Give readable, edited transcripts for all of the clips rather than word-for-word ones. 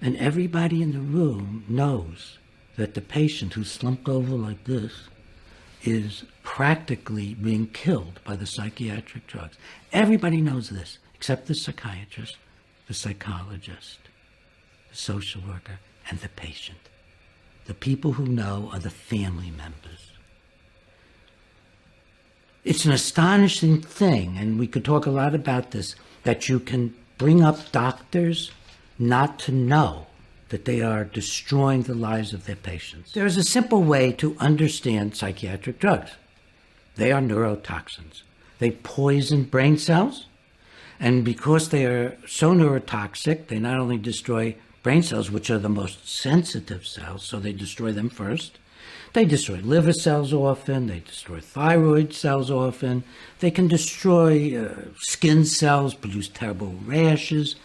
And everybody in the room knows that the patient who's slumped over like this is practically being killed by the psychiatric drugs. Everybody knows this, except the psychiatrist, the psychologist, the social worker, and the patient. The people who know are the family members. It's an astonishing thing, and we could talk a lot about this, that you can bring up doctors not to know that they are destroying the lives of their patients. There is a simple way to understand psychiatric drugs. They are neurotoxins. They poison brain cells, and because they are so neurotoxic, they not only destroy brain cells, which are the most sensitive cells, so they destroy them first. They destroy liver cells often. They destroy thyroid cells often. They can destroy skin cells, produce terrible rashes.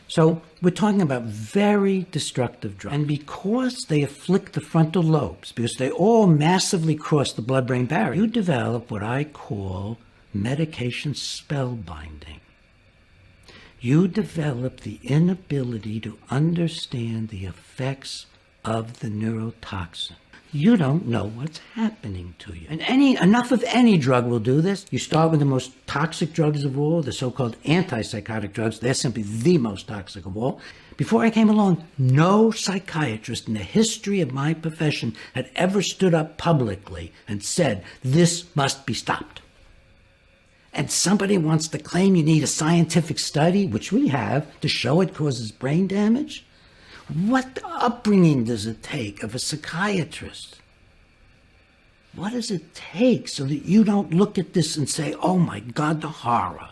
So we're talking about very destructive drugs. And because they afflict the frontal lobes, because they all massively cross the blood-brain barrier, you develop what I call medication spellbinding. You develop the inability to understand the effects of the neurotoxin. You don't know what's happening to you. And enough of any drug will do this. You start with the most toxic drugs of all, the so-called antipsychotic drugs. They're simply the most toxic of all. Before I came along, no psychiatrist in the history of my profession had ever stood up publicly and said, this must be stopped. And somebody wants to claim you need a scientific study, which we have, to show it causes brain damage? What upbringing does it take of a psychiatrist? What does it take so that you don't look at this and say, oh my God, the horror?